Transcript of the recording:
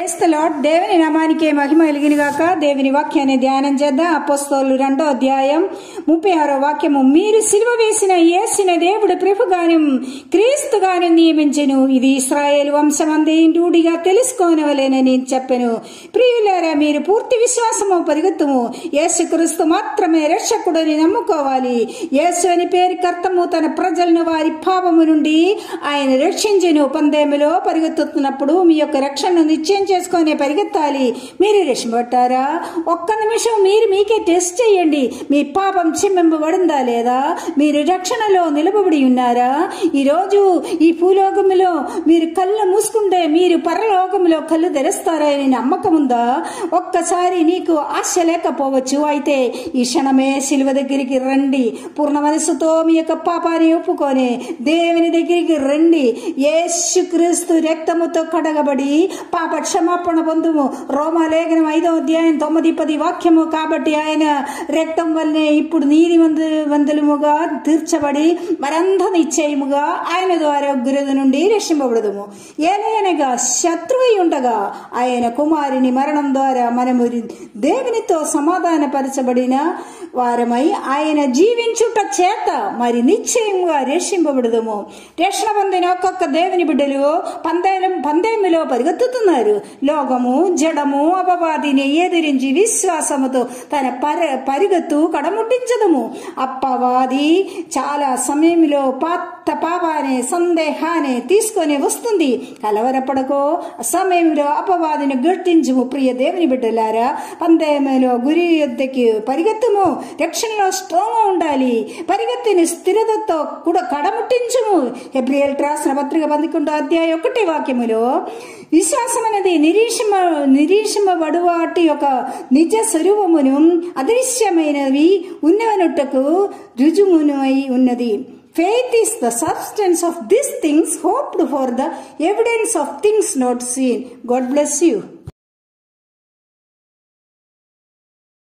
దేవుని నామానికి మహిమ కలిగినగాక. దేవుని వాక్యాన్ని ధ్యానం చేద్దాం. అపోస్తలులు 2వ అధ్యాయం 36వ వాక్యము. మీరు సిలువ వేసిన యేసున దేవుడు ప్రభుగాను క్రీస్తుగాను నియమించెను, ఇది ఇశ్రాయేలు వంశమందే రూఢిగా తెలుసుకోనవలేనని చెప్పెను. ప్రియులారా, మీరు పూర్తి విశ్వాసము పరిగెత్తుము. యేసుక్రీస్తు మాత్రమే రక్షకుడని నమ్ముకోవాలి. యేసు అని పేరు కర్తము తన ప్రజలను వారి పాపము నుండి ఆయన రక్షించెను. పందెములో పరిగెత్తుతున్నప్పుడు మీ యొక్క రక్షణను నిశ్చయం చేసుకునే పరిగెత్తాలి. మీరు రక్షింపబడ్డారా? ఒక్క నిమిషం మీరు మీకే టెస్ట్ చేయండి. మీ పాపం క్షమింపబడిందా లేదా? మీరు రక్షణలో నిలబడి ఉన్నారా? ఈరోజు ఈ భూలోకములో మీరు కళ్ళు మూసుకుంటే మీరు పరలోకములో కళ్ళు తెరుస్తారని నమ్మకం ఉందా? ఒక్కసారి నీకు ఆశ లేకపోవచ్చు. అయితే ఈ క్షణమే శిలువ దగ్గరికి రండి. పూర్ణ మనస్సుతో మీ యొక్క పాపాన్ని ఒప్పుకొని దేవుని దగ్గరికి రండి. యేసుక్రీస్తు రక్తముతో కడగబడి పాప క్షమాపణ పొందుము. రోమాలేఖనం 5వ అధ్యాయం 9-10 వాక్యము. కాబట్టి ఆయన రక్తం వల్లనే ఇప్పుడు నీతిమంతులముగా తీర్చబడి మరంత నిశ్చయముగా ఆయన ద్వారా ఉగ్రత నుండి రక్షింపబడదుము. ఏలయనగా శత్రువు ఉండగా ఆయన కుమారుని మరణం ద్వారా మనము దేవునితో సమాధానపరచబడిన వారమై ఆయన జీవించుట చేత మరి నిశ్చయముగా రక్షింపబడదుము. రక్షణ పొందిన ఒక్కొక్క దేవుని బిడ్డలు పందెములో పరిగెత్తుతున్నారు. లోకము, జడము, అపవాదిని ఎదిరించి విశ్వాసముతో తన పరిగెత్తు కడముట్టించదము. అపవాది చాలా సమయంలో పాపాన్ని, సందేహాన్ని తీసుకొని వస్తుంది. కలవరపడకో. సమయంలో అపవాదిని గుర్తించుము. ప్రియ దేవుని బిడ్డలారా, పందెములో గురి యొద్దకి పరిగెత్తుము. రక్షణలో స్ట్రాంగ్ ఉండాలి. పరిగెత్తిని స్థిరతతో కూడా కడముట్టించుము. హెబ్రీయులకు రాసిన పత్రిక 11వ అధ్యాయం 1వ వాక్యములో విశ్వాసం అనేది నిరీక్షింపబడు వాటి యొక్క నిజ స్వరూపమును అదృశ్యమైనవి ఉన్నవనుటకు రుజువునై ఉన్నది. Faith is the substance of these things hoped for, the evidence of things not seen. God bless you.